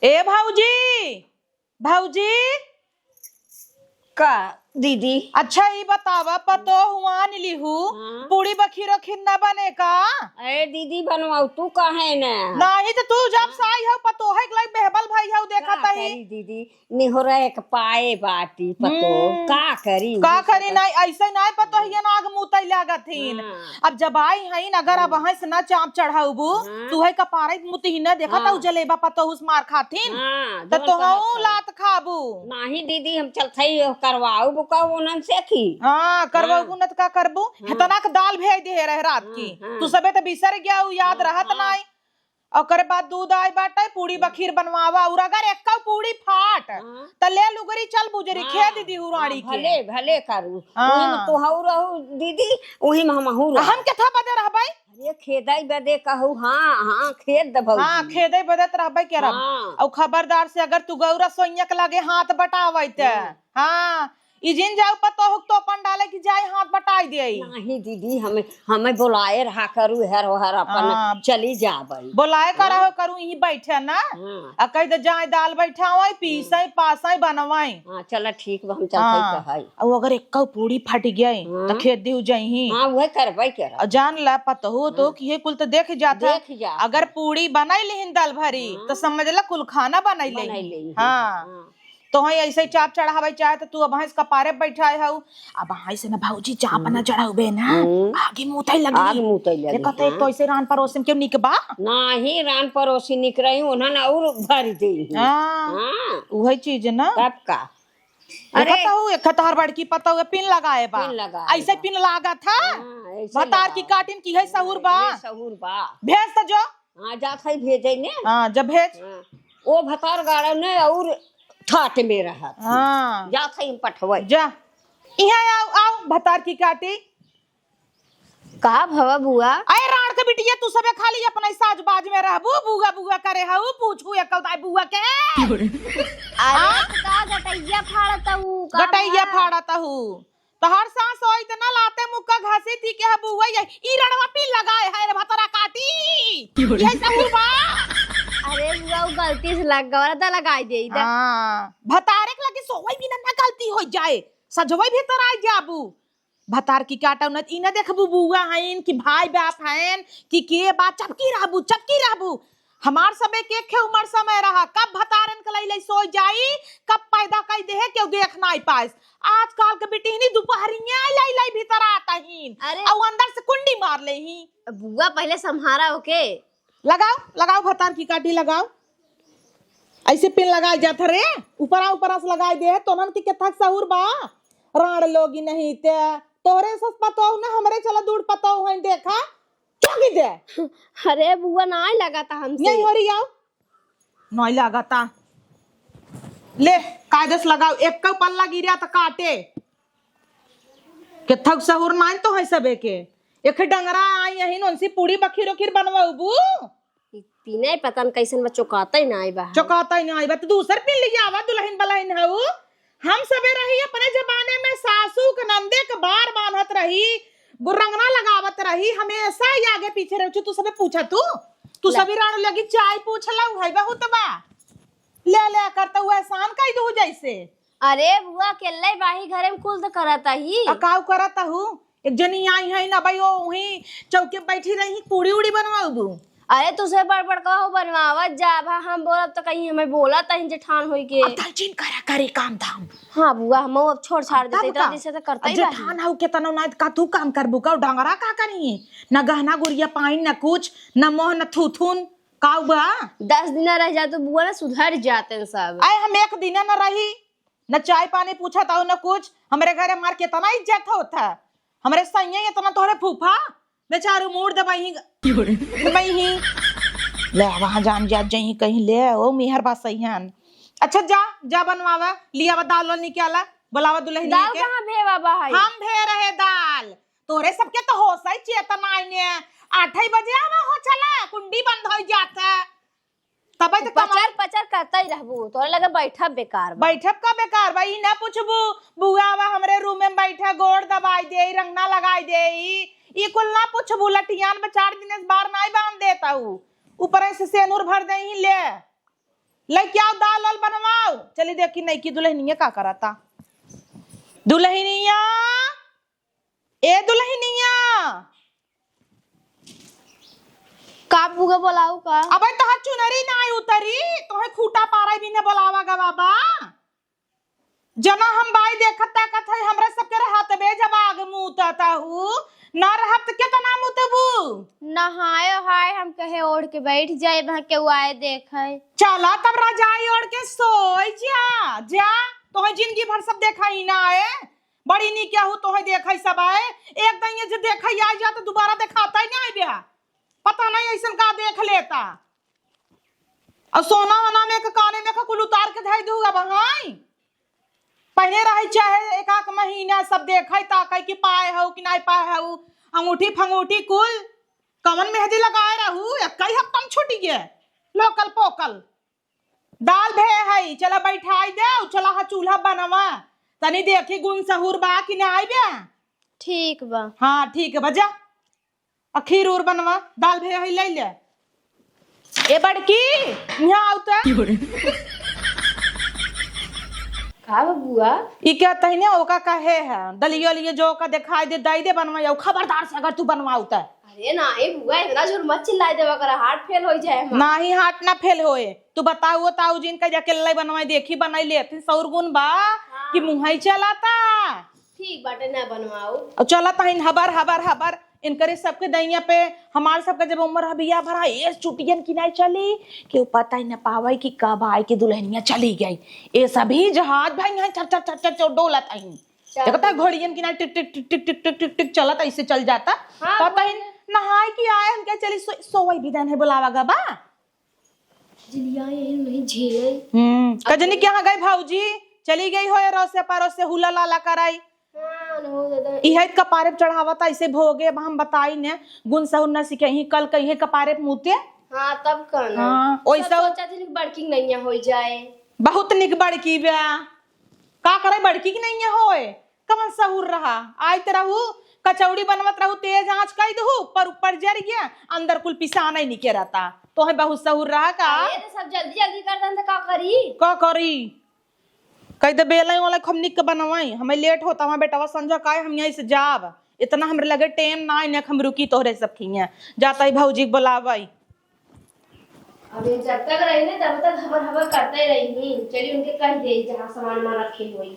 ए भाऊजी, भाऊजी का दीदी। अच्छा ये बतावा पतो हुआ लिहू हाँ? पूरी बखीरो खिन्ना बने का। अरे दीदी बनवाऊ तू काहे न नहीं तो तू जब से आई हो पतो है कि बेहबल भाई हो देखा का तही करी दीदी निहोरा एक पाए बाटी पतो का करी का करी नहीं ऐसे नहीं पतो है ना आग मुतई लागथिन। हाँ। अब जब आई है अगर अब हंस ना चाप चढ़ाऊबू हाँ। तू है कपारे मुती न देखा हाँ। ता जलेबा पतो हुस मार खाथिन हाँ, तो जोन तो कहत हूं हौ। लात खाबू। नहीं दीदी हम चलथई करवाऊ बुका उनन से की। हाँ करबू न का करबू हाँ। इतना का दाल भेज दे रहे रात हाँ, की हाँ। तू सबे तो बिसर गया उ याद हाँ, रहत हाँ। नहीं। और करे बाद दूध आई बाटे पूरी बखीर बनवावा और अगर एक पूरी फाट हाँ। त ले लुगरी चल बुजरी हाँ, खे दीदी हुराड़ी हाँ, के भले भले करू हाँ। वही में तोहू रहू दीदी वही में हमहू रहू। हम के था बदे रहबै। अरे खेदाई बदे कहू हाँ हाँ खेद दबऊ हाँ खेदे बदत रहबै के रब। हाँ। और खबरदार से अगर तू गौरा सोइयक लगे हाथ बटावै त हाँ इजिन जाऊ पतो हुक तो अपन डाले की जाए हाथ बटाई देई। नहीं दीदी हमें हमें बुलाए रहा करू हर हर अपन हाँ। चली जाबई। बोलाए करा हो करू यही बैठे ना हाँ। आ कह दे जाए दाल बैठावई पीसई पासई बनवाई। हाँ चल ठीक बा हम चलते हाँ कहई। और अगर एक पूरी फट गई हाँ। तो खेत दी जाही। हाँ वही करबई कर और जान ला पतो तो कि ये कुल तो देख जाता देख जा अगर पूरी बनाई लेहिन दाल भरी तो समझ ला कुल खाना बनाई बनाई ले। ले हाँ तो हाँ ऐसे चाप चढ़ावे चाहे तो तू अब भैंस कपारे बैठाए हऊ अब भैंस ना भाऊजी चाप ना चढ़ावे ना आगे मुतई लगी आग मुतई लगी। देखो तो एक तो ऐसे रान परोसिन क्यों निकबा। नहीं रान पड़ोसी निकरई उन्होंने और भर दी। हाँ हाँ वही चीज है ना। तब का अरे एक खतहर बड़की पता हुआ पिन लगाए बा पिन लगाए ऐसे बा। पिन लागा था हाँ, ऐसे बतार की लगाओ। काटिन की है सहूर बा ये सहूर बा। भेज तो जो। हाँ जात है भेजे ने। हाँ जब भेज हाँ, वो भतार गाड़ा ने और ठाट में रहा हाँ जात है पठवई। जा यहाँ आओ आओ भतार की काटी कहा भवा बुआ अरे राण के बिटिया तू सबे खाली अपना साज बाज में रहबू बुआ बुआ करे हऊ पूछू एकल दाई बुआ के अरे का गटैया फाड़ता हूँ गटैया फाड़ता हूँ तो हर सांस होई त ना लाते मुक्का घासी थी के बुआ ई रणवा पिन लगाए है रे भतरा काटी ये सहूर बा। अरे बुआ वो गलती से लग गया था लगाई दे इधर। हाँ भतारे के लगे सोवई भी ना गलती हो जाए सजवई भीतर आ जाबू भतार की काटा न इने देखबू बुआ हइन कि भाई बाप हइन कि के बात चपकी रहबू हमार सबे के खे उमर समय रहा कब भतारन के लई सो जाई कब पैदा कई दे के देख नाई पास आजकल के बेटी नहीं दोपहरिया लाई भीतर आता हिन अरे और अंदर से कुंडी मार ले ही। बुआ पहले संभारा ओके लगाओ लगाओ भतार की काटी लगाओ ऐसे पिन लगाए जात रे ऊपरा से लगाए दे तो मन की कथा सहूर बा राण लोगी नहीं ते तोरे सस पतो ना हमरे चला दूर पतो है देखा चोगी दे। अरे बुआ ना लगा था हमसे यही हो रही आओ नहीं लगाता ले कायदे से लगाओ एक का पल्ला गिरा तो काटे के थक सहूर नाइन तो है सबे के एक डंगरा आई यही नोनसी पूरी बखीर खीर बनवाबू पीने पता न कैसन बच्चों कहता ही ना आई बा चौकाता ही नहीं बत दूसर पिन लिया आवा दुल्हन बलहन हऊ हम सबे रही अपने जमाने में सासू के नंदे के बार बांधत रही गुरंगना लगावत रही हमेशा ही आगे पीछे रही तू सबे पूछा तू सभी राण लगी चाय पूछला है बहुत बा ले करता हुआ एहसान कई दू जैसे। अरे बुआ केल्ले बाही घरे में कुल तो करता ही अकाव करता हूँ एक जनी आई है ना भाई वो वही चौके बैठी रही पूड़ी उड़ी बनवाबू। अरे तुझसे बड़ कहो बनवावत जा भा हम बोलब तो कहीं हमें बोला तहीं जेठान होई के दालचीन करा करे काम धाम। हाँ बुआ हम अब छोड़ छाड़ देते इतना दिन से तो करता ही बा जेठान हऊ के तनो ना का तू काम करबू का डंगरा का करी ना गहना गुड़िया पाइन ना कुछ ना मोह ना थूथुन काऊ बा 10 दिन रह जा तो बुआ ना सुधर जाते हैं सब। आए हम एक दिन न रही न चाय पानी पूछा था न कुछ हमरे घरे मार के इतना इज्जत होता हमरे सैया इतना तोहरे फूफा बेचारू मूड दबाई ही ले वहां जान जा जही कहीं ले ओ मिहर बा सैयान। अच्छा जा बनवावा लिया दाल वाल निकाला बुलावा दुल्हन दाल के कहाँ भेवा भाई हम भे रहे दाल तोरे सबके तो होश है चेतन आईने 8 बजे आवा हो चला कुंडी बंद हो जाता तब तक पचर करता ही रहबू तोरे लगे बैठा बेकार बा। बैठब का बेकार भाई ना पूछबू बुआ वा हमरे रूम में बैठा गोड़ दबाई दे रंगना लगाई दे ई कुल ना पूछबू लटियान में 4 दिन बार नहीं बांध देता हूँ ऊपर से सेनूर भर दे ही ले ले क्या दाल वाल बनवाओ। चली देखी नहीं की दुल्हनिया का कराता। दुल्हनिया, ए दुल्हनिया, का बुआ बोलाऊ का? अबे तोहर चुनरी ना आई उतरी, तोहे खूटा पारा भी ने बोलावा गा बाबा। जना हम बाई देखत ताकत है हमरा सब के रहत बे जब आग मुतता हूँ ना रहत के तो नाम उतबू। नहाए हाय हम कहे ओढ़ के बैठ जाए वहां के आए देखे। चला तब रजाई ओढ़ के सोई जा जा। तोहे जिंदगी भर सब देखा ही ना है। बड़ी नी क्या हूँ तोहे देखा ही सब आए। एक दिन ये जो देखा ही आ जा तो दोबारा दिखाता ही नहीं बिया। पता नहीं ऐसा का देख लेता। और सोना होना में के काने में का कुल उतार के धाई दूंगा बहाई। पहले रही चाहे एक आक महीना सब देखा ताकि कि पाए हो कि नहीं पाए हो। अंगूठी फंगूठी कुल कमन मेहंदी लगाए रहू कई हफ्ता में छूट गए। लोकल पोकल दाल भे है चला बैठाई दे। चला हा चूल्हा बनवा तनी देखी गुण सहूर बा कि नहीं बे। ठीक बा। हाँ ठीक है बजा। खीर उर बनवा दाल भे है ले ले। ए बड़की यहाँ आवता का बुआ? ई क्या तहने ओका कहे है दलियो लिए जो का दिखाई दे दई दे बनवा। खबरदार से अगर तू बनवाउता। अरे नहीं बुआ इतना जोर मत चिल्लाए देवा कर हार्ट फेल हो जाए हमार। नाही हाथ ना फेल होए। तू बताओ ताऊ जिन का जाके लाई बनवाई देखी बनाई लेती सौर गुण बा कि मुंहई चलाता। ठीक बाटे ना बनवाओ। और चला तहिन हबर हबर हबर इनकरे सबके दैया पे हमार सबका जब उम्र हबिया भरा ये चुटियन की नहीं चली कि पता ही न पावे कि कब आई कि दुल्हनिया चली गई। ये सभी जहाज भाई यहाँ चर चर चर चर डोलत आई। देखता घोड़ियन की ना टिक टिक टिक टिक टिक टिक टिक टिक चलत ऐसे चल जाता। पता ही नहाए कि आए हम क्या चली सोवई विधान है बुलावा गा बा। जिलिया ये नहीं झेले। कजनी क्या गई भाऊजी चली गई हो रोसे पारो से हुला लाला कराई। इहे कपारे चढ़ावा था इसे भोगे हम बताई ने गुण सहूर न सीखे ही कल कहिए कपारे मुते। हाँ तब कहना। हाँ ओइसा सोचा थी बड़की नहीं हो जाए। बहुत निक बड़की बा का करे बड़की की नहीं होए कमन सहूर रहा आई ते रहू कचौड़ी बनवत रहू तेज आंच कई दहू पर ऊपर जर गया अंदर कुल पिसाना ही निके रहता। तो है बहुत सहूर रहा का। ये तो सब जल्दी जल्दी कर दन का करी कई दे बेलाई वाला खूब निक बनवाई हमें लेट होता हमारे बेटा संजो काहे हम यहीं से जाब इतना हमरे लगे टेम ना ने हम रुकी तोहरे सब खिया जाता ही भौजी बुलावाई। अबे जब तक रही ने तब तक हबर हबर करते रही। चलिए उनके कह दे जहां सामान में रखे हुई।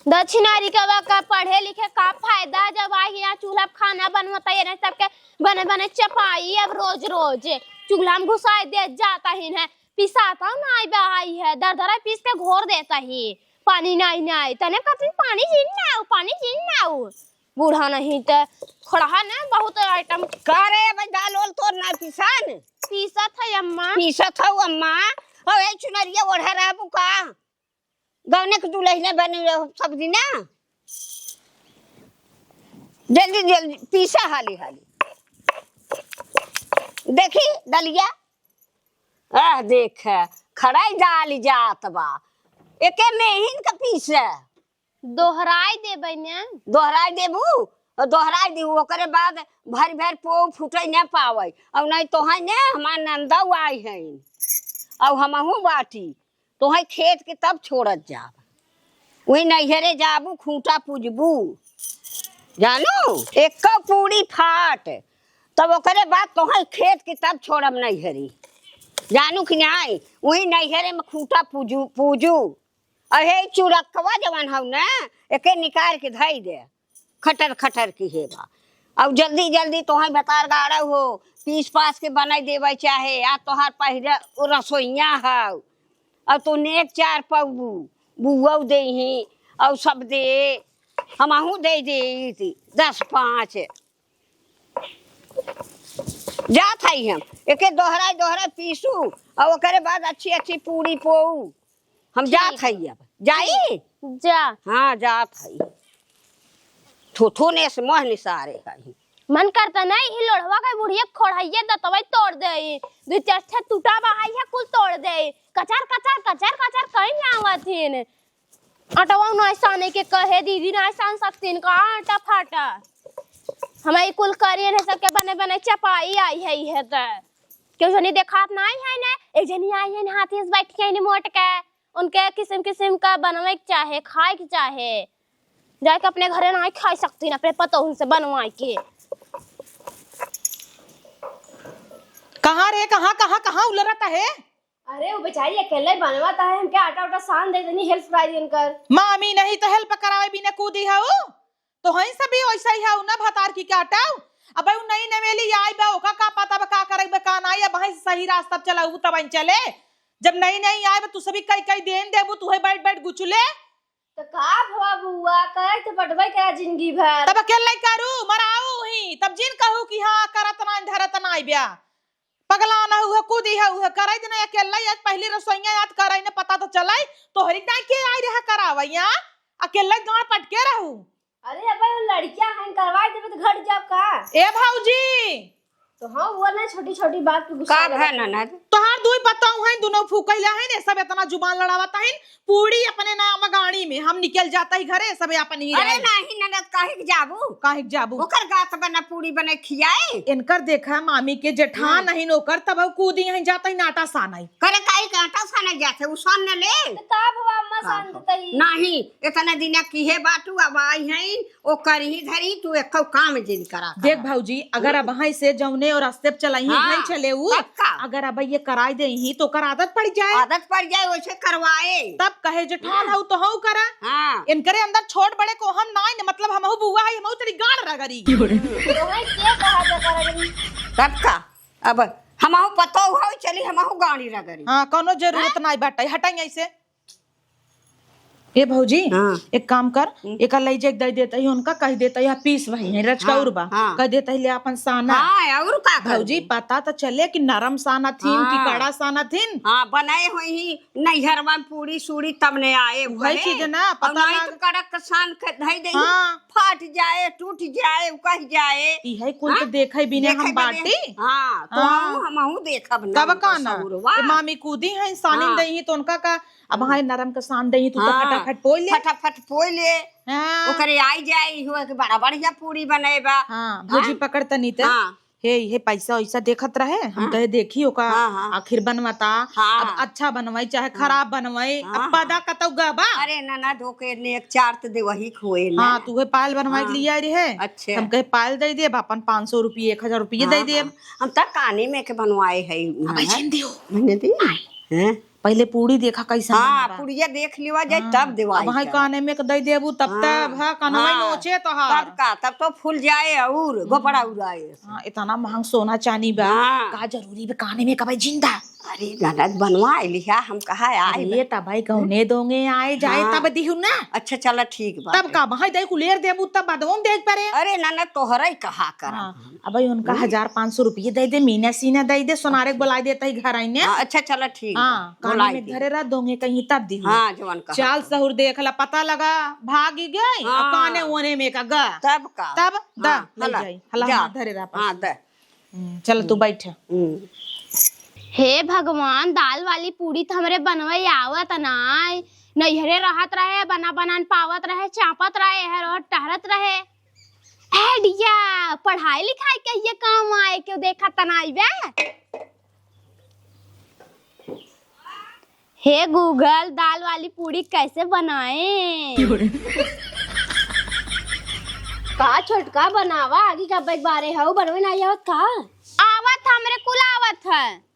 दक्षिणारी का पढ़े लिखे का फायदा जब आई यहाँ चूल्हा खाना बनवाता है सबके बने बने चपाई। अब रोज रोज चूल्हा में घुसाई दे जाता ही है पिसाता ना आई है दर दर पीस के घोर देता ही पानी नहीं नहीं तने कहते पानी जीन ना बूढ़ा नहीं तो खड़ा ना बहुत आइटम करे भाई दाल ओल तो ना पिसान पीसत है अम्मा। पीसत हो अम्मा हो ए चुनरिया ओढ़ा रहबू का गौने के दुल्हने बने सब्जी ना जल्दी जल्दी पीसा हाली हाली देखी दलिया आह देख खड़ाई डाल जात बा एके मेहिन का पीस दोहराई देबै ने दोहराई देबू दोहराई दी ओकरे बाद भर भर पो फूटे न पावे और नहीं तो है ने हमार नंदा आई है और हमहू बाटी तो है खेत के तब छोड़त जाब वही नैहरे जाबू खूंटा पूजबू जानो एक पूरी फाट तब ओकरे बाद तो है खेत के तब छोड़ब नैहरी जानू कि नहीं वही नैहरे में खूंटा पूजू अहे चूरकवा जवन हौ ना एके निकाल के धई दे खटर खटर की हेबा अब जल्दी जल्दी तोहर बतार गाड़ा हो पीस पास के बनाई देवे चाहे आ तोहार पहिरे रसोईया हौ और तू नेक चार पौबू बुआ दे ही और सब दे हमहू दे 10-5 जात है हम एके दोहरा पीसू और ओकरे बाद अच्छी अच्छी पूरी पोऊ हम जात है अब जाई जा। हाँ जात है थोथो ने से मोह निसारे है मन करता नहीं ही लोढ़वा का बुढ़िया खोड़ाइए दतवई तोड़ दे दो चार टूटा बहाई है कुल तोड़ दे कचर कचर कचर कचर कहीं नहीं आवथिन आटवा न ऐसाने के कहे दीदी न ऐसा सकतीन का आटा फाटा हमारी कुल करिए ने सबके बने बने चपाई आई है त क्यों जनी देखात नहीं है ना, एक जनी आई है हाथी से बैठ के मोट के, उनके किस्म किस्म का बनवे के चाहे, खाए के चाहे, जाके अपने घरे नहीं खा सकती ना, अपने पतोहन से बनवाए के। कहाँ रे, कहाँ कहाँ कहाँ उलरता है? अरे वो बेचारी अकेले बनवाता है, हमके आटा उटा सान दे देनी, हेल्प कराई दिन कर। मामी नहीं तो हेल्प करावे बिना कूदी हाउ तो हई सभी वैसा ही हाउ ना भतार की काटाऊ। अब उ नई नवेली आई बा ओका का पता बा का करबे का ना, या भाई सही रास्ता चलाऊ तब चले। जब नई नई आई बा तू सभी कई कई देन देबू, तू है बैठ बैठ गुचले तो का भवा बुआ करे तो बटबै का जिंदगी भर। तब अकेले करू मराऊ ही, तब जिन कहू कि हां करत ना धरत ना आइबा, पगला ना हुआ कूदी है हुआ कराई देना अकेला। आज पहली रसोईया याद कराई ने पता तो चलाई तो हरी टाइम के आई रहा करावैया, अकेले गांड पटके रहू। अरे अब लड़कियां हैं करवाई देबे तो घट जाब का। ए भौजी तो हाँ वो ना छोटी छोटी बात पे गुस्सा का है ननद? तोहार दुई बताऊ हैं, दोनों फूकैला है ने, सब इतना जुबान लड़ावता है। पूरी अपने नाम गाड़ी में हम निकल जाता ही घरे, सब अपन ही अरे नहीं ननद, काहे के जाबू? काहे जाबू ओकर गात बना पूरी बने खियाए। इनकर देखा मामी के जेठान नहीं नोकर तब कूदी यहीं जाता ही नाटा सानाई करे काई कांटा साने जाते उसन न ले। तो का भवा अम्मा शांत तई नहीं इतना दिन की है बाटू अब आई है ओ करही धरी तू एक काम जिन करा। देख भौजी अगर अब वहीं से जौने और रास्ते पे चलाई हाँ, नहीं चले उ, पक्का। अगर अब ये कराई दे ही तो कर आदत पड़ जाए, आदत पड़ जाए वैसे करवाए। तब कहे जेठान हऊ तो हऊ करा। हाँ इनकरे अंदर छोट बड़े को हम नाई न, मतलब हमहू बुआ है, हमहू तेरी गाड़ रगरी। तो है के कहा जा करगी। तब का अब हमहु पतो हो चली हमहु गाड़ी रगरी। हाँ कोनो जरूरत नहीं बाटे, हटाई ऐसे। ए भौजी हाँ। एक काम कर, एक लई जे दे देता ही उनका कह देता है पीस वही है रचका हाँ, उरबा हाँ। कह देता ही ले अपन साना। हाँ और का भौजी पता तो चले कि नरम साना थीन कि हाँ। कड़ा साना थीन। हाँ बनाए हुई ही नैहर में पूरी सूरी तब ने आए वही चीज ना पता नहीं लग। तो कड़क सान के धई दे हाँ। फाट जाए टूट जाए कह जाए। इहे कुल तो देखे बिना हम बाटी। हाँ तो हाँ। हमहु देखब ना तब का ना ससुरवा। ए मामी कूदी है सानी हाँ। दही तो उनका का अब हाय नरम का सान दही तू तो हाँ। फटाफट पोल ले। फटाफट पोई ले हाँ। ओकरे आई जाए हुआ के बड़ा बढ़िया पूरी बनेबा। हाँ भौजी पकड़ तनी ते हाँ। हे पैसा वैसा देखत रहे हम कहे देखी ओका हाँ, हाँ। आखिर बनवाता। हाँ। अब अच्छा बनवाई चाहे खराब बनवाई हाँ, अब पदा कतौ गबा। अरे ना धोके ने एक चार तो दे वही खोए ना। हाँ तू पायल बनवाई के लिए आई रहे। अच्छा। हम कहे पायल दे दे अपन 500 रुपये 1000 रुपये दे दे। हम तक काने में के बनवाए है दियो मैंने दी हैं? पहले पूरी देखा कैसा हाँ पुड़िया देख लिवा जाए तब दिवाई वहां काने में दे देबू तब तब हा कनवाई नोचे तो हा तब का तब तो फूल जाए और गोपड़ा उड़ाए। हाँ, इतना महंग सोना चांदी बा हाँ। का जरूरी बे काने में कबाई जिंदा। अरे ननद बनवाए लिया हम कहा आए ये तब भाई कहने दोगे आए जाए हाँ। तब दिहु ना। अच्छा चला ठीक बा। तब का वहां दे कुलेर देबू तब बदवम देख परे। अरे ननद तोहरा कहा कर। हाँ अब भाई उनका 1500 रुपये दे दे, मीना सीना दे दे, सोनारे को बुला देता ही घर आईने। अच्छा चला ठीक बा। हाँ काने बुलाई में दे। घरे रह दोगे कहीं तब दिहु। हाँ जवान कहा चाल सहूर देख ला पता लगा भागी गई हाँ। और काने ओने में का गा तब का तब दा हाँ, ले हला, जाई हला जा। हाँ, धरे रहा हाँ दे। चल तू बैठ। हे भगवान, दाल वाली पूरी तो हमरे बनवाई आवत नाय, नैहरे रहत रहे, बना बनान पावत रहे, चापत रहे है और टहरत रहे। ऐडिया पढ़ाई लिखाई के ये काम आए क्यों देखा तनाई बे। हे गूगल दाल वाली पूरी कैसे बनाए। का छोटका बनावा आगे का बैग बारे है बनवे नहीं आवत का। आवत हमरे कुल आवत है।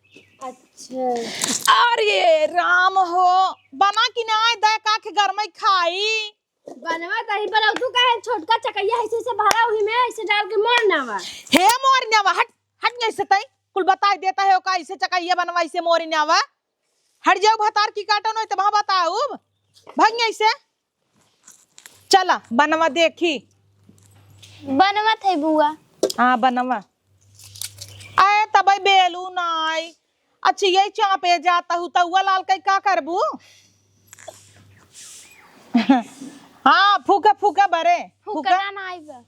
अच्छा अरे राम हो बना कि ना दे का के घर में खाई बनवा तही पर तू कहे छोटका चकैया ऐसे से भरा हुई में ऐसे डाल के मोड़ ना वा। हे मोरनियावा हट हट ऐसे तई कुल बता देता है का ऐसे चकाइया बनवाई से मोरनियावा हट जाओ भतार की काटो नहीं तो वहां बताओ भग ऐसे चला बनवा देखी। बनवा थे बुआ। हाँ बनवा आए तब बेलू नाई अच्छी यही चापे जाता हूँ तो लाल कई का करबू। हाँ फूका फूका बरे फुकरा ना आइबा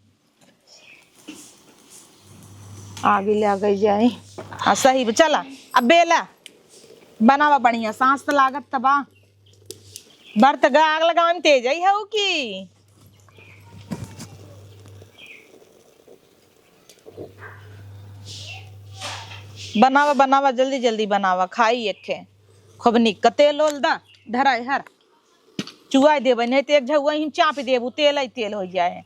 आगे ले गई जाए। हाँ सही चला अब बेला बनावा बढ़िया सांस तो लागत तबा बर्त गा आग लगा में तेज ही है की। बनावा बनावा जल्दी जल्दी बनावा खाई एके खूब निक तेल ओल दा धराई हर चुआ देवे नहीं तो एक झुआ ही चाप देबू तेल ही तेल हो जाए।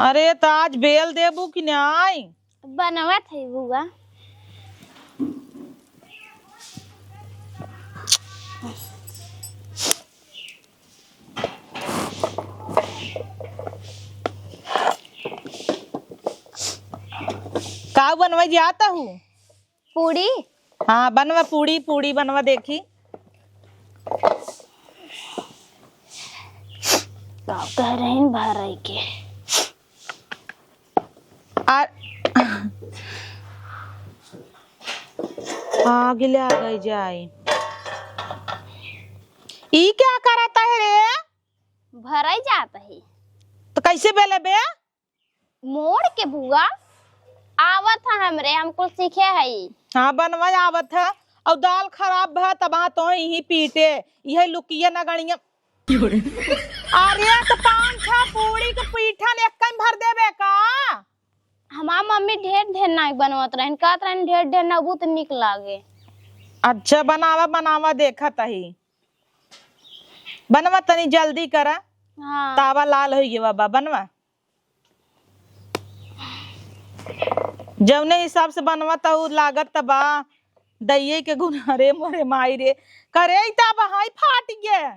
अरे तो आज बेल देबू कि नहीं? बनवत है बुआ। का बनवा जाता हूँ? पूरी। हाँ बनवा पूड़ी पूड़ी बनवा देखी। कह रहे हैं भराई के आगे ले आ गई जाए। ई क्या करता है रे? भराई जाता है तो कैसे बेले बे? मोड़ के बुआ आवत है हमरे हमको सीखे है। हाँ बनवा आवत है और दाल खराब है तब तो यही पीटे यही लुकिया न गणिया। अरे तो 5-6 पूड़ी के पीठा ने एक भर देबे का? हमार मम्मी ढेर ढेर नहीं बनवत रहन कहत रहन ढेर ढेर ना बहुत निक लागे। अच्छा बनावा बनावा देखत ही बनवा तनी जल्दी करा। हाँ तावा लाल हो गया बाबा बनवा जौने हिसाब से बनवा तो लागत तबा दैये के गुना रे मोरे माई रे करे तब हाई फाट गया।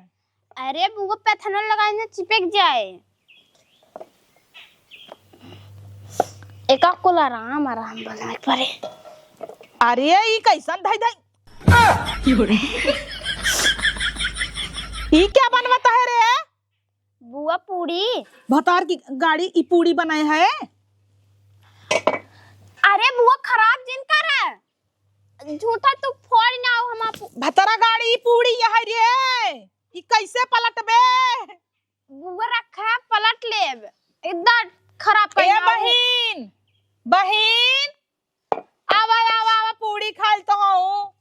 अरे बुआ पैथनल लगाने चिपक जाए। एक को आराम आराम बनाए पड़े। अरे ई कैसन धाई धाई ई क्या बनवाता है रे? बुआ पूरी। भतार की गाड़ी ई पूड़ी बनाए है। अरे बुआ खराब जिन कर है झूठा तू फोड़ ना हो हम भतारा गाड़ी ई पूड़ी यह रे ई कैसे पलटबे? बुआ रखा है पलट लेब इधर खराब ए बहिन बहिन आवा आवा आवा पूड़ी खाल तो हूँ।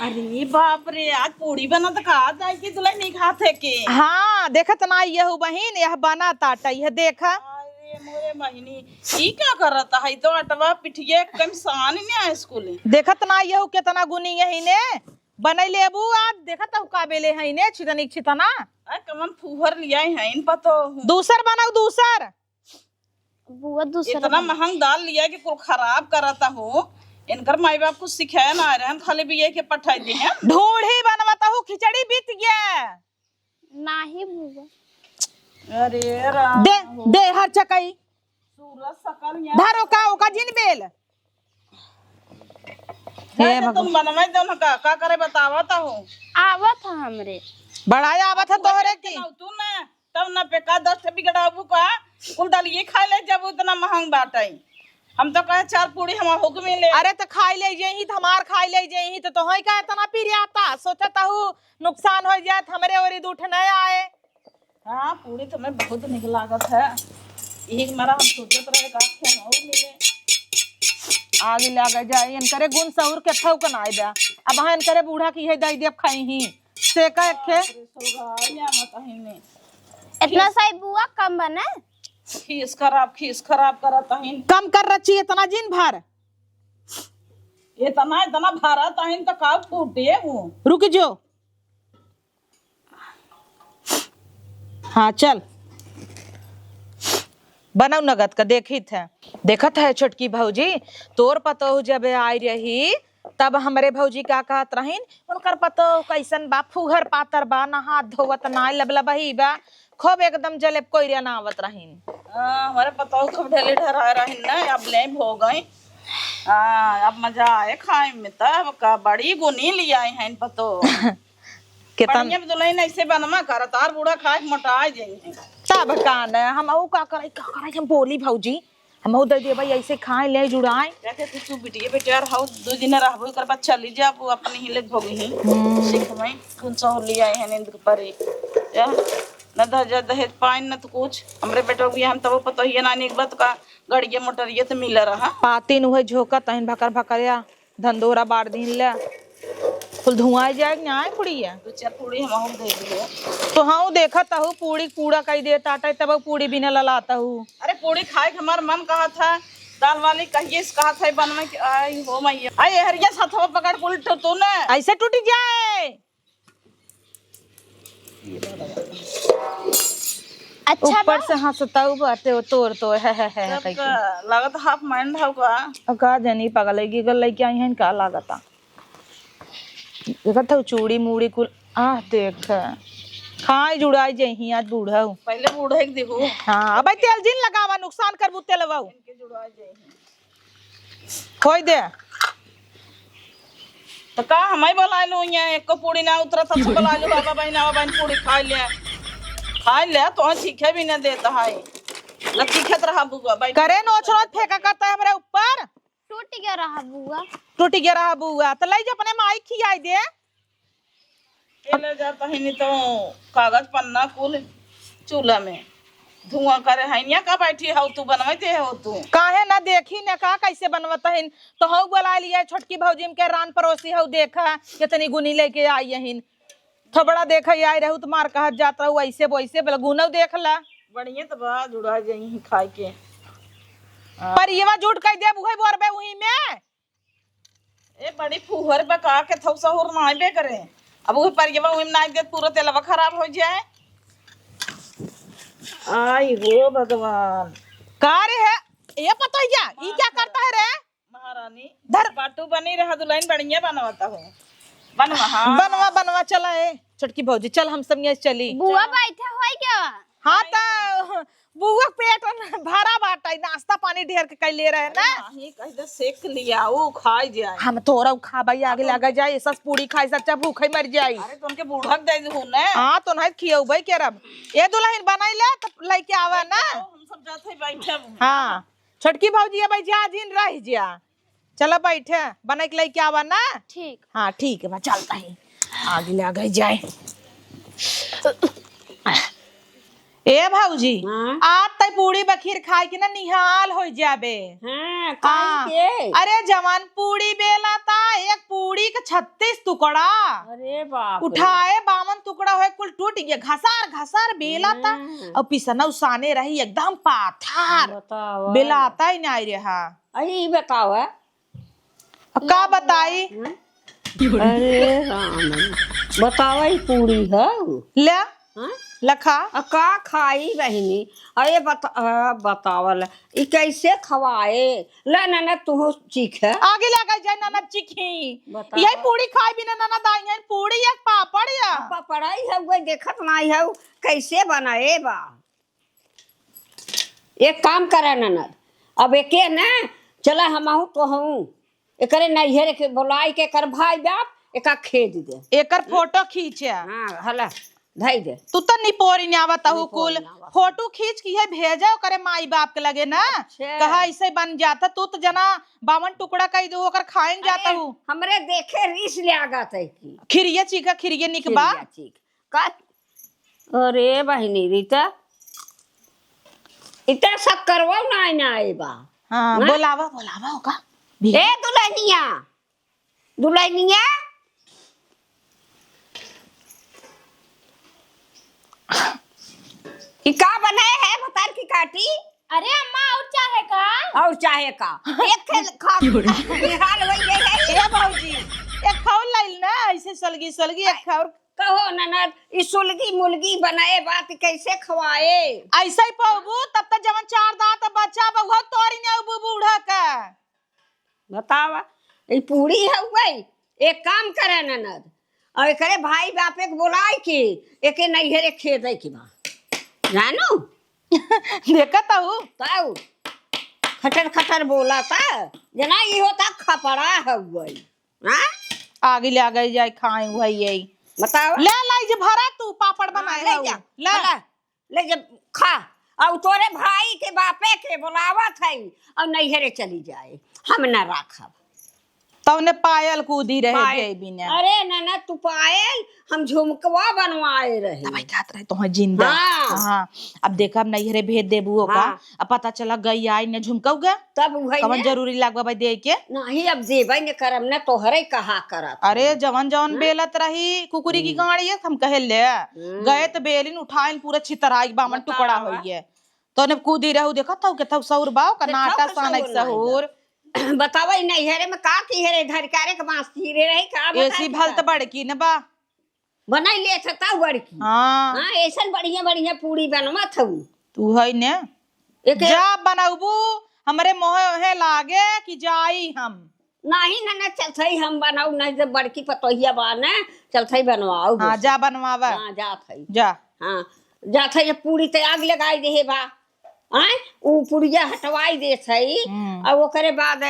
अरे बाप रे आज पूड़ी बना तो खा जाए कि तुला नहीं खाते के? हाँ देखत ना यह बहिन यह बना ताटा यह देखा। अरे मोरे महीनी ई क्या करता है तो अटवा पिठिए कम सान नहीं है स्कूल देखत ना यह कितना गुनी यही ने बनई लेबू आज देखत हूँ का बेले है ने छितनी छितना कमन फूहर लिया है इन पतो दूसर बनाओ दूसर। बुआ दूसरा इतना महंग दाल लिया कि कुल खराब करता हूँ। इनकर माई बाप कुछ सिखाया ना रहे खाली भी ये के पठाई दी है ढूढ़ी बनवाता हूँ खिचड़ी बीत गया नहीं बुआ। अरे राम दे दे हर चकई सूरज सकल धरो का जिन बेल यहाँ तुम बनवाई दो ना का करे बतावता हूँ। आवत है हमरे बढ़ाया आवत है तोहरे की तू ना तब ना पे का 10 बिगड़ाबू का कुल दाल ये खा ले जब उतना महंग बाटे। हम तो कहे 4 पूड़ी हम हुक्म ले। अरे तो खाई ले जही तो हमार खाई ले जही तो तोहई का इतना पीरे आता सोचत हूँ नुकसान हो जाए हमरे और दूठ न आए। हाँ पूड़ी तो मैं बहुत निक लागत है यही मारा हम सोचत रहे का खेल और मिले आगे लगा जाए इनकरे गुण सौर के थौ कनाई दे अब हां इनकरे बूढ़ा की है दई देब खाई ही से का एखे इतना सही बुआ कम बने खीस खराब करत हइन कम कर रची इतना जिन भर इतना भारत हइन तो का फूटे हूँ। रुक जो हाँ चल बनाऊ नगद का देखित है देखत है छोटकी भौजी तोर पतो जब आई रही तब हमरे भौजी का कहत रहीन उनकर पतो कैसन बा फुहर पातर बा ना हाथ धोवत ना लबलबही बा खूब एकदम जलेब कोई ना आवत रहीन। हमारे पतो खूब ढेले ढराए रहीन ना अब ले हो गई। अब मजा आए खाए में तब का बड़ी गुनी ले आए हैं पतो कितन बढ़िया दुल्हन ऐसे बनवा कर तार बूढ़ा खाए मोटा जाए तब कान हम औ का करे हम बोली भौजी हम दे दे भाई ऐसे खाए ले जुड़ाए देखे तू बिटिया बेटार हाउ 2 दिन रहबो कर बाद चली जा वो अपने ही ले भोगी ही सीख में कौन सा ले आए हैं नींद परे या न दहेज दहेज पाइन न तो कुछ हमरे बेटा भी हम तब पतो ही नानी एक बात का गड़िया मोटर ये तो मिल रहा पाती नुहे झोका तहन भकर भकरिया धंधोरा बाड़ दिन ले कुल धुआं जाए ना पूड़ी है 2-4 पूड़ी हम दे दियो। तो हाँ देखता हूँ पूड़ी पूड़ा कही देता आटा तब पूड़ी भी न ललाता हूँ। अरे पूड़ी खाए के हमार मन कहा था, दाल वाली कहिए कहा था बनवे के। आई हो मैया, आई हरिया साथवा पकड़ उल्ट तो ना ऐसे टूट जाए। अच्छा ऊपर से हंसता हूँ बाटे वो तोड़ तो है तब का लागत हाफ माइंड है का। अब का जानी पगलेगी गल लइके आई हैं का लागता। देखत हूँ चूड़ी मूड़ी कुल आ देख खाई जुड़ाई जही आज बूढ़ा हूँ। पहले बूढ़े के देखो हाँ अब तेल जिन लगावा नुकसान कर बुते लवाऊ इनके जुड़वा जाए खोई दे। तो का हमें बोला लो यहाँ एक को पूड़ी ना उतरा था तो बोला लो बाबा बहन पूड़ी खा ले तो सीखे भी ना देता है लकी खेत रहा बुआ भाई करे नोच नोच फेंका करता है हमारे ऊपर। टूट गया रहा बुआ। टूट गया रहा बुआ तो लाई अपने माई खियाई दे। ले जाता है नहीं तो कागज पन्ना कुल चूल्हा में धुआं करे है या का बैठी हो तू बनवाते हो तू काहे ना देखी न का कैसे बनवता है तो हऊ बुला लिया छोटकी भौजी के रान पड़ोसी हऊ देखा कितनी गुनी लेके आई हन थोबड़ा देखा आई रहू तुम्हार कहा जाता हूँ ऐसे वैसे गुनऊ देख ला बढ़िया तो बा जुड़ा जाई खाए के पर ये झूठ कह दे बुहे बोरबे वही में ए बड़ी फुहर बका के थौ सहूर नाइबे करे अब वो परियवा वही में नाइ दे पूरा तेलवा खराब हो जाए। आई हो भगवान का रे है ये पता है क्या ये क्या करता है रे महारानी धर बाटू बनी रहा दुल्हन बढ़िया बनवाता हूँ बनवा हाँ बनवा बनवा चला है छोटकी भौजी चल हम सब यहाँ चली। बुआ बैठे होई क्या? हाँ तो बुआ पेट भरा बाटा नाश्ता पानी ढेर के कई ले रहे ना नहीं कहीं तो सेक लिया वो खाई जाए हम तोरा खा भाई आगे लगा जाए सस पूरी खाई सच्चा भूखे मर जाई। अरे तो उनके बूढ़क दे दू ना हाँ तो नहीं खियो भाई के रब ये दुल्हन बनाई ले तो लेके आवा ना। हम सब जाते बैठे हाँ छोटकी भौजी भाई जा जिन रह जा चलो बैठे बना के लेके आवा ना। ठीक। हाँ ठीक है बा चलता है आगे लगा जाए। ए भौजी हाँ? आज तक पूरी बखीर खाए के ना निहाल हो जाबे। हाँ, हाँ। के? अरे जवान पूरी बेला था एक पूरी का 36 टुकड़ा अरे बाप रे। उठाए 52 टुकड़ा हुए कुल टूट गया घसार घसार बेला था और पिसना उसाने रही एकदम पाथर बताओ बेला आता ही नहीं रहा। अरे बताओ अब का बताई अरे राम बताओ ये पूरी है ले हाँ? लखा का खाई बहनी अरे बतावल ई कैसे खवाए ले ना तू चीख है आगे लगा जाए ननद चिखी बताओ। यही पूरी खाई बिना ननद आई है पूरी एक पापड़ या पढ़ाई है वो देखत नहीं है कैसे बनाए बा। एक काम करे ननद अब एके ना चला हम तो हूँ एकरे नैहर के बुलाई के कर भाई बाप एका खेद दे एकर फोटो खींचे हाँ हला धई दे तू तो निपोरी ने आवता हूँ कुल निपोरी आवता। फोटो खींच के है भेजा करे माई बाप के लगे ना अच्छा। कहा ऐसे बन जाता तू तो जना 52 टुकड़ा कही दो होकर खाएं जाता अरे, हूँ हमरे देखे रीस लागत है की खिरिया चीका खिरिया निकबा खिरिया चीक का अरे बहनी रीता इतना सब करवाओ ना आए बा हाँ ना? बोलावा बोलावा होगा ए दुल्हनिया दुल्हनिया ई का बनाए है बतार की काटी अरे अम्मा और चाहे का? और चाहे का एक खेल खा निहाल हो गई है ए भौजी एक खाओ लाइल ना ऐसे सलगी सलगी एक खाओ कहो ननद ई सुलगी मुलगी बनाए बात कैसे खवाए ऐसा ही पाबू तब तक जवन 4 दांत बच्चा बहुत तोरी ने उबू बूढ़ा का बतावा ई पूरी है गई एक काम करे ननद और एकरे भाई बापे के बुलाए के एके नैहरे खेदे की बा जानो देखता हूँ ताऊ खटर खटर बोला था जना ये होता खपड़ा है गई हाँ आगे ले गई जाए खाए वही यही बताओ ले लाई जे भरा तू पापड़ बनाए ले जा ले ले जब खा और तोरे भाई के बापे के बुलावा थई और नैहरे चली जाए हम ना राखब तो उन्हें पायल कूदी रहे पायल। जे बिना अरे ना तू पायल हम झुमकवा बनवाए रहे। दवाई खात रहे तो है जिंदा। हाँ। हाँ अब देखा नहीं रे भेज देबू का। हाँ। अब पता चला गई आई ने झुमका उगा तब वही कवन ने जरूरी लागबा भाई दे के। नहीं अब देबे ने करम ने तोहरे कहा करत। अरे जवन जवन बेलत रही कुकुरी की गाड़ी है हम कहे ले गए तो बेलिन उठाइन पूरा छितराई बामन बतावा। टुकड़ा हो गए तो ने कूदी रहू देखा था के था सौर बाव का नाटा सानक सहूर बतावे नहीं हेरे में का की हेरे धरकारे के बांस की रे रही का ऐसी भलत बड़की न बा। बनाई ले सकता बड़की। हाँ हां ऐसन बढ़िया बढ़िया पूरी बनवा थऊ तू है ने एक जा बनाबू हमरे मोहे ओहे लागे कि जाई हम नहीं ना चल सही हम बनाऊ नहीं जब बड़की पतोहिया बाने चल सही बनवाओ। हाँ जा बनवावा हां जा थई जा। हां जा थई पूरी ते आग लगाई दे बा आय ऊ पुड़िया हटवाई दे थई और ओकरे बाद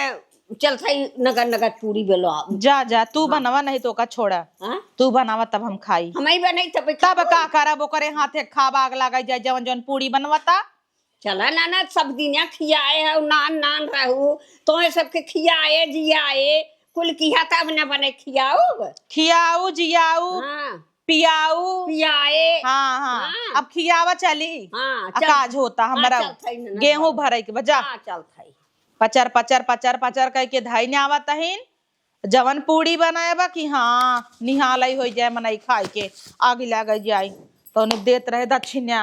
चल थई नगर नगर पूरी बेलो। जा जा तू बनवा नहीं तो का छोड़ा हां तू बनावा तब हम खाई हमई बनई तब तब का करब ओकरे हाथे खाब आग लगाई जाए जवन जवन पूरी बनवाता। चला ना सब दिन खियाए है नान नान रहू तो सबके खियाए जियाए कुल किया तब न बने खियाओ खियाऊ जियाऊ हाँ पियाऊ पियाए। हाँ हाँ हाँ। अब खियावा चली हाँ अकाज होता हमारा चल थई न गेहूं भरे के बजा हाँ चल थई पचर पचर पचर पचर कह के धाई ने आवत हिन जवन पूड़ी बनाए बा कि हाँ निहालाई हो जाए मनाई खाए के आग लग जाए तो उन्हें देत रहे दक्षिणा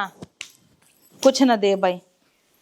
कुछ न दे भाई।